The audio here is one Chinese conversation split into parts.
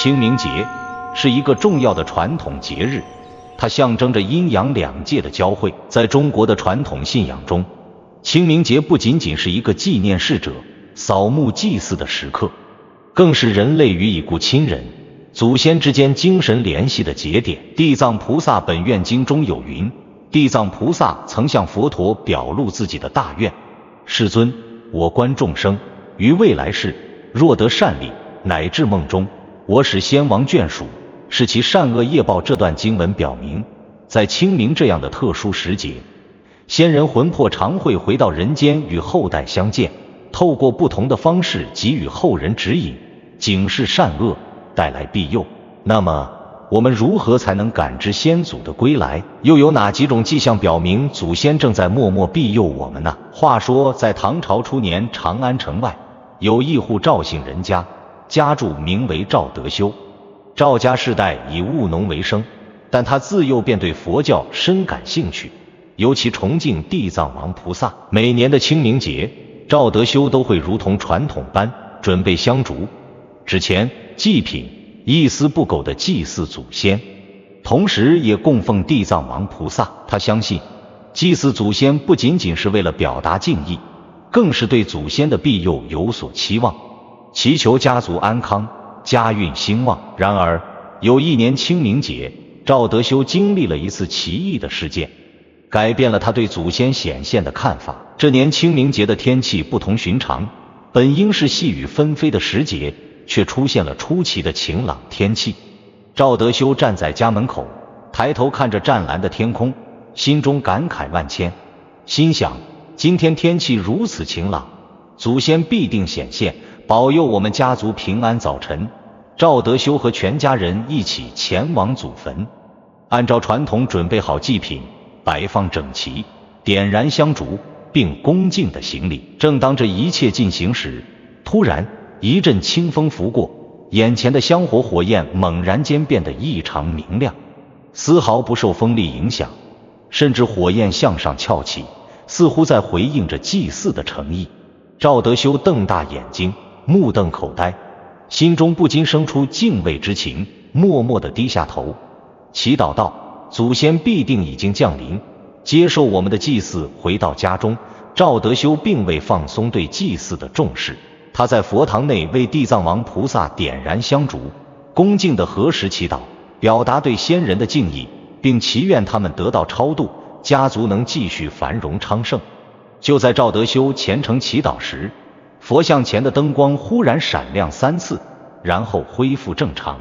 清明节是一个重要的传统节日，它象征着阴阳两界的交汇。在中国的传统信仰中，清明节不仅仅是一个纪念逝者、扫墓祭祀的时刻，更是人类与已故亲人、祖先之间精神联系的节点。地藏菩萨本愿经中有云，地藏菩萨曾向佛陀表露自己的大愿：世尊，我观众生于未来世，若得善利，乃至梦中，我使先王眷属，是其善恶业报。这段经文表明，在清明这样的特殊时节，先人魂魄常会回到人间与后代相见，透过不同的方式给予后人指引，警示善恶，带来庇佑。那么我们如何才能感知先祖的归来？又有哪几种迹象表明祖先正在默默庇佑我们呢？话说，在唐朝初年，长安城外有一户赵姓人家，家主名为赵德修。赵家世代以务农为生，但他自幼便对佛教深感兴趣，尤其崇敬地藏王菩萨。每年的清明节，赵德修都会如同传统般准备香烛、纸钱、祭品，一丝不苟地祭祀祖先，同时也供奉地藏王菩萨。他相信，祭祀祖先不仅仅是为了表达敬意，更是对祖先的庇佑有所期望，祈求家族安康、家运兴旺。然而，有一年清明节，赵德修经历了一次奇异的事件，改变了他对祖先显现的看法。这年清明节的天气不同寻常，本应是细雨纷飞的时节，却出现了出奇的晴朗天气。赵德修站在家门口，抬头看着湛蓝的天空，心中感慨万千，心想，今天天气如此晴朗，祖先必定显现，保佑我们家族平安。早晨，赵德修和全家人一起前往祖坟，按照传统准备好祭品，摆放整齐，点燃香烛，并恭敬地行礼。正当这一切进行时，突然一阵清风拂过，眼前的香火火焰猛然间变得异常明亮，丝毫不受风力影响，甚至火焰向上翘起，似乎在回应着祭祀的诚意。赵德修瞪大眼睛，目瞪口呆，心中不禁生出敬畏之情，默默地低下头，祈祷道：祖先必定已经降临，接受我们的祭祀。回到家中，赵德修并未放松对祭祀的重视，他在佛堂内为地藏王菩萨点燃香烛，恭敬地合十祈祷，表达对先人的敬意，并祈愿他们得到超度，家族能继续繁荣昌盛。就在赵德修虔诚祈祷时，佛像前的灯光忽然闪亮3次，然后恢复正常。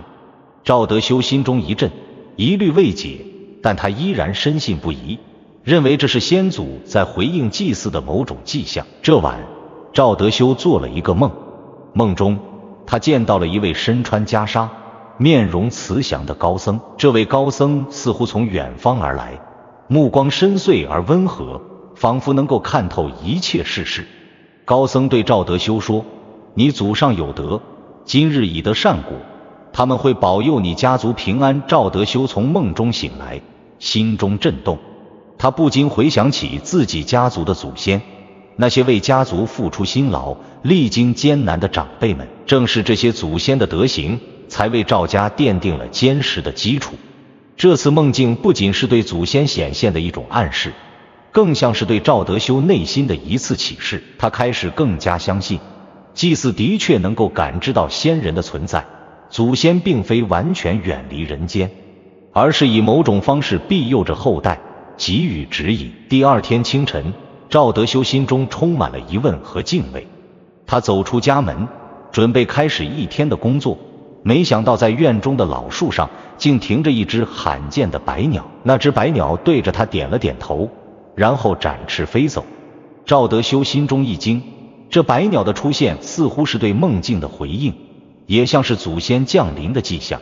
赵德修心中一震，疑虑未解，但他依然深信不疑，认为这是先祖在回应祭祀的某种迹象。这晚，赵德修做了一个梦，梦中他见到了一位身穿袈裟、面容慈祥的高僧。这位高僧似乎从远方而来，目光深邃而温和，仿佛能够看透一切世事。高僧对赵德修说：你祖上有德，今日已得善果，他们会保佑你家族平安。赵德修从梦中醒来，心中震动，他不禁回想起自己家族的祖先，那些为家族付出辛劳、历经艰难的长辈们，正是这些祖先的德行，才为赵家奠定了坚实的基础。这次梦境不仅是对祖先显现的一种暗示，更像是对赵德修内心的一次启示。他开始更加相信，祭祀的确能够感知到先人的存在，祖先并非完全远离人间，而是以某种方式庇佑着后代，给予指引。第二天清晨，赵德修心中充满了疑问和敬畏，他走出家门，准备开始一天的工作，没想到在院中的老树上竟停着一只罕见的白鸟。那只白鸟对着他点了点头，然后展翅飞走。赵德修心中一惊，这白鸟的出现似乎是对梦境的回应，也像是祖先降临的迹象。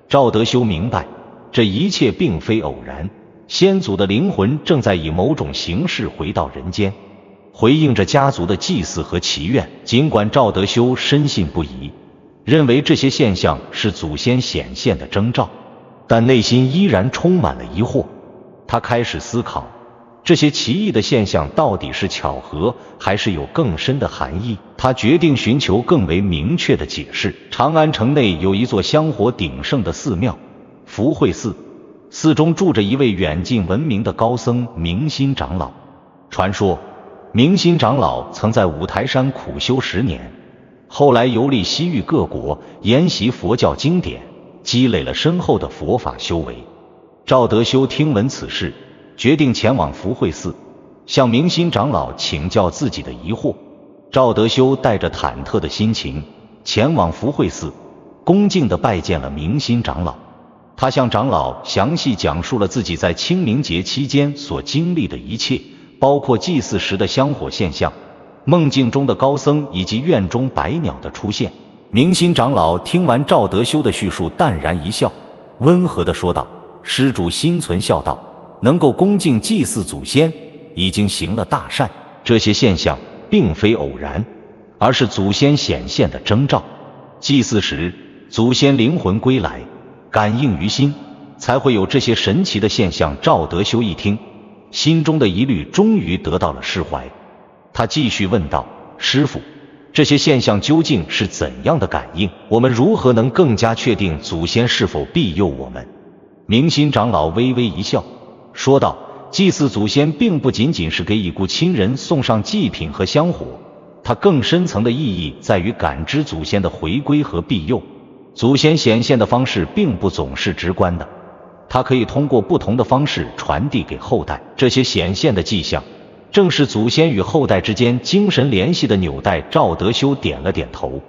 赵德修明白，这一切并非偶然，先祖的灵魂正在以某种形式回到人间，回应着家族的祭祀和祈愿。尽管赵德修深信不疑，认为这些现象是祖先显现的征兆，但内心依然充满了疑惑。他开始思考，这些奇异的现象到底是巧合，还是有更深的含义？他决定寻求更为明确的解释。长安城内有一座香火鼎盛的寺庙——福慧寺，寺中住着一位远近闻名的高僧明心长老。传说，明心长老曾在五台山苦修10年，后来游历西域各国，研习佛教经典，积累了深厚的佛法修为。赵德修听闻此事，决定前往福慧寺，向明心长老请教自己的疑惑。赵德修带着忐忑的心情前往福慧寺，恭敬地拜见了明心长老。他向长老详细讲述了自己在清明节期间所经历的一切，包括祭祀时的香火现象、梦境中的高僧以及院中百鸟的出现。明心长老听完赵德修的叙述，淡然一笑，温和地说道：“施主心存孝道，能够恭敬祭祀祖先，已经行了大善。这些现象并非偶然，而是祖先显现的征兆。祭祀时，祖先灵魂归来，感应于心，才会有这些神奇的现象。”赵德修一听，心中的疑虑终于得到了释怀。他继续问道：“师父，这些现象究竟是怎样的感应？我们如何能更加确定祖先是否庇佑我们？”明心长老微微一笑，说道：“祭祀祖先并不仅仅是给已故亲人送上祭品和香火，它更深层的意义在于感知祖先的回归和庇佑。祖先显现的方式并不总是直观的，它可以通过不同的方式传递给后代。这些显现的迹象，正是祖先与后代之间精神联系的纽带。”赵德修点了点头，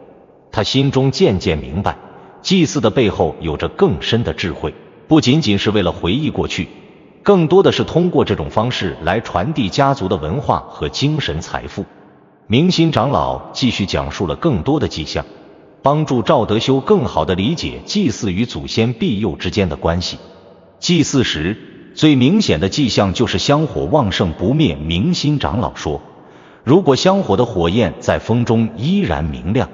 他心中渐渐明白，祭祀的背后有着更深的智慧，不仅仅是为了回忆过去，更多的是通过这种方式来传递家族的文化和精神财富。明心长老继续讲述了更多的迹象，帮助赵德修更好地理解祭祀与祖先庇佑之间的关系。祭祀时，最明显的迹象就是香火旺盛不灭。明心长老说，如果香火的火焰在风中依然明亮，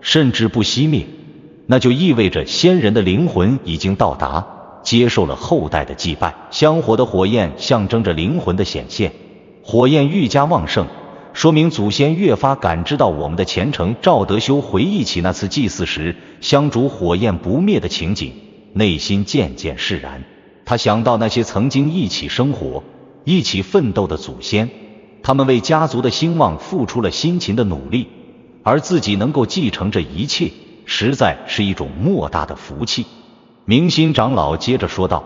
甚至不熄灭，那就意味着先人的灵魂已经到达，接受了后代的祭拜。香火的火焰象征着灵魂的显现，火焰愈加旺盛，说明祖先越发感知到我们的虔诚。赵德修回忆起那次祭祀时香烛火焰不灭的情景，内心渐渐释然。他想到那些曾经一起生活、一起奋斗的祖先，他们为家族的兴旺付出了辛勤的努力，而自己能够继承这一切，实在是一种莫大的福气。明心长老接着说道：“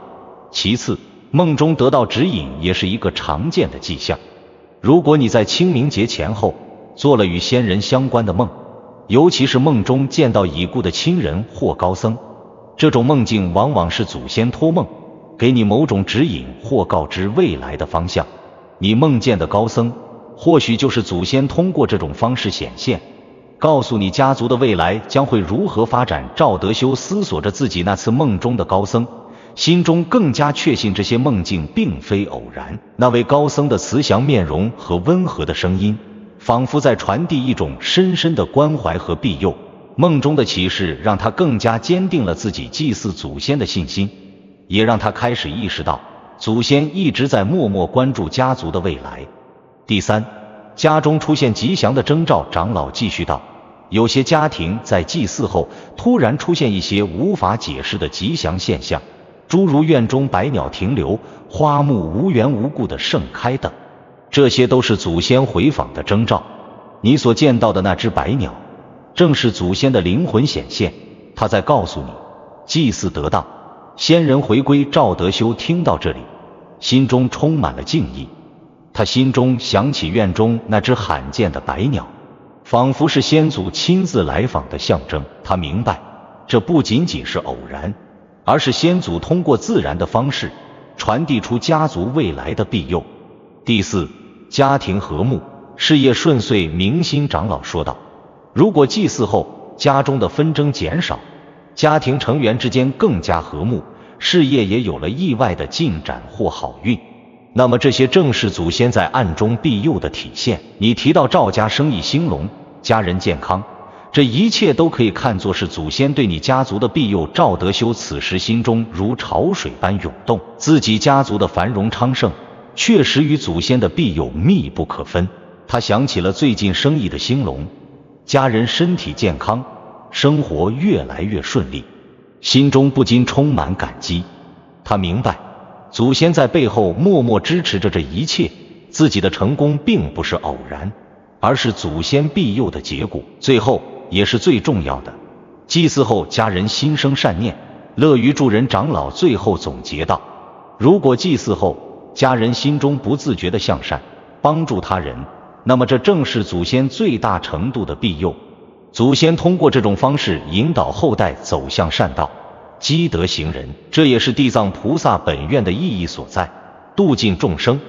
其次，梦中得到指引也是一个常见的迹象。如果你在清明节前后做了与先人相关的梦，尤其是梦中见到已故的亲人或高僧，这种梦境往往是祖先托梦，给你某种指引或告知未来的方向。你梦见的高僧，或许就是祖先通过这种方式显现，告诉你家族的未来将会如何发展。”赵德修思索着自己那次梦中的高僧，心中更加确信这些梦境并非偶然。那位高僧的慈祥面容和温和的声音，仿佛在传递一种深深的关怀和庇佑。梦中的启示让他更加坚定了自己祭祀祖先的信心，也让他开始意识到祖先一直在默默关注家族的未来。第三，家中出现吉祥的征兆。长老继续道：“有些家庭在祭祀后突然出现一些无法解释的吉祥现象，诸如院中百鸟停留、花木无缘无故的盛开等，这些都是祖先回访的征兆。你所见到的那只百鸟，正是祖先的灵魂显现，他在告诉你，祭祀得当，先人回归。”赵德修听到这里，心中充满了敬意。他心中想起院中那只罕见的百鸟，仿佛是先祖亲自来访的象征。他明白，这不仅仅是偶然，而是先祖通过自然的方式传递出家族未来的庇佑。第四，家庭和睦，事业顺遂。明心长老说道：“如果祭祀后家中的纷争减少，家庭成员之间更加和睦，事业也有了意外的进展或好运，那么这些正是祖先在暗中庇佑的体现。你提到赵家生意兴隆，家人健康，这一切都可以看作是祖先对你家族的庇佑。”赵德修此时心中如潮水般涌动，自己家族的繁荣昌盛，确实与祖先的庇佑密不可分。他想起了最近生意的兴隆，家人身体健康，生活越来越顺利，心中不禁充满感激。他明白，祖先在背后默默支持着这一切，自己的成功并不是偶然，而是祖先庇佑的结果。最后也是最重要的，祭祀后家人心生善念，乐于助人。长老最后总结道，如果祭祀后家人心中不自觉地向善，帮助他人，那么这正是祖先最大程度的庇佑。祖先通过这种方式引导后代走向善道，积德行仁，这也是地藏菩萨本愿的意义所在，度尽众生，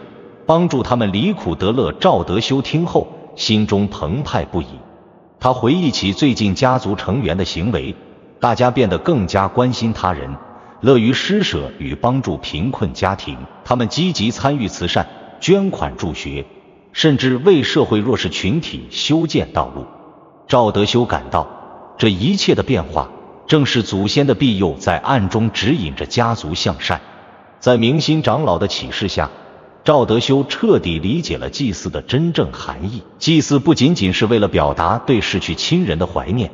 帮助他们离苦得乐。赵德修听后心中澎湃不已，他回忆起最近家族成员的行为，大家变得更加关心他人，乐于施舍与帮助贫困家庭，他们积极参与慈善，捐款助学，甚至为社会弱势群体修建道路。赵德修感到，这一切的变化正是祖先的庇佑在暗中指引着家族向善。在明心长老的启示下，赵德修彻底理解了祭祀的真正含义。祭祀不仅仅是为了表达对逝去亲人的怀念，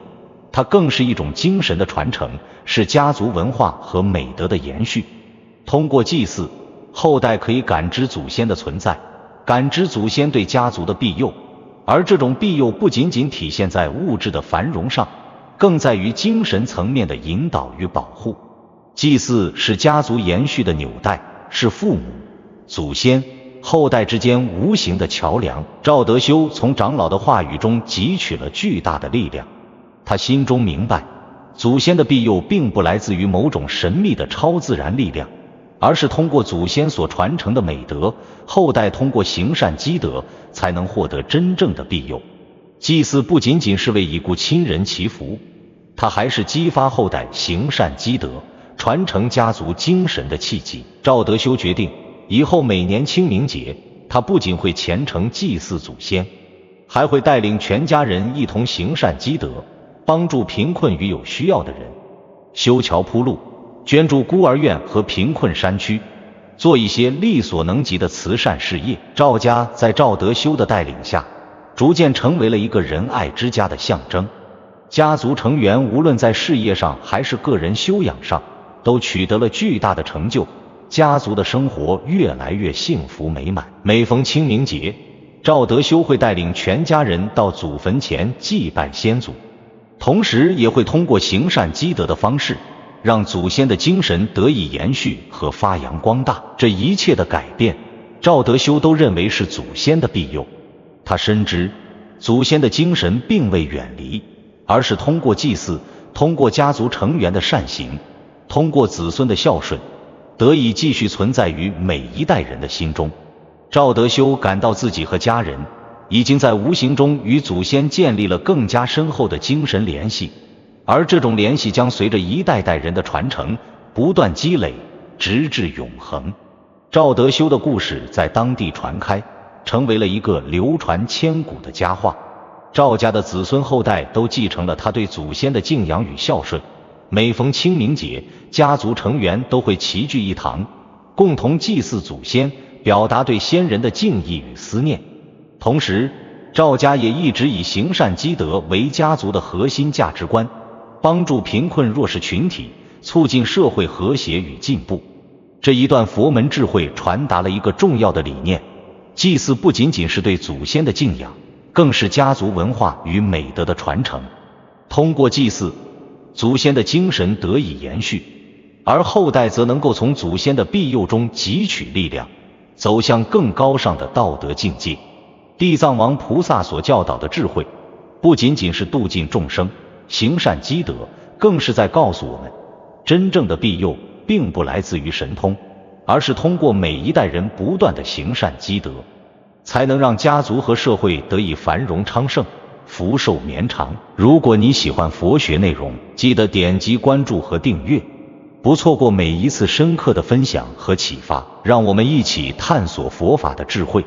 它更是一种精神的传承，是家族文化和美德的延续。通过祭祀，后代可以感知祖先的存在，感知祖先对家族的庇佑，而这种庇佑不仅仅体现在物质的繁荣上，更在于精神层面的引导与保护。祭祀是家族延续的纽带，是父母、祖先、后代之间无形的桥梁。赵德修从长老的话语中汲取了巨大的力量，他心中明白，祖先的庇佑并不来自于某种神秘的超自然力量，而是通过祖先所传承的美德，后代通过行善积德才能获得真正的庇佑。祭祀不仅仅是为已故亲人祈福，它还是激发后代行善积德、传承家族精神的契机。赵德修决定，以后每年清明节，他不仅会虔诚祭祀祖先，还会带领全家人一同行善积德，帮助贫困与有需要的人，修桥铺路，捐助孤儿院和贫困山区，做一些力所能及的慈善事业。赵家在赵德修的带领下，逐渐成为了一个仁爱之家的象征。家族成员无论在事业上还是个人修养上，都取得了巨大的成就，家族的生活越来越幸福美满。每逢清明节，赵德修会带领全家人到祖坟前祭拜先祖，同时也会通过行善积德的方式，让祖先的精神得以延续和发扬光大。这一切的改变，赵德修都认为是祖先的庇佑。他深知，祖先的精神并未远离，而是通过祭祀，通过家族成员的善行，通过子孙的孝顺，得以继续存在于每一代人的心中。赵德修感到自己和家人已经在无形中与祖先建立了更加深厚的精神联系，而这种联系将随着一代代人的传承不断积累，直至永恒。赵德修的故事在当地传开，成为了一个流传千古的佳话。赵家的子孙后代都继承了他对祖先的敬仰与孝顺。每逢清明节，家族成员都会齐聚一堂，共同祭祀祖先，表达对先人的敬意与思念。同时，赵家也一直以行善积德为家族的核心价值观，帮助贫困弱势群体，促进社会和谐与进步。这一段佛门智慧传达了一个重要的理念：祭祀不仅仅是对祖先的敬仰，更是家族文化与美德的传承。通过祭祀，祖先的精神得以延续，而后代则能够从祖先的庇佑中汲取力量，走向更高尚的道德境界。地藏王菩萨所教导的智慧，不仅仅是度尽众生、行善积德，更是在告诉我们，真正的庇佑并不来自于神通，而是通过每一代人不断的行善积德，才能让家族和社会得以繁荣昌盛，福寿绵长。如果你喜欢佛学内容，记得点击关注和订阅，不错过每一次深刻的分享和启发。让我们一起探索佛法的智慧。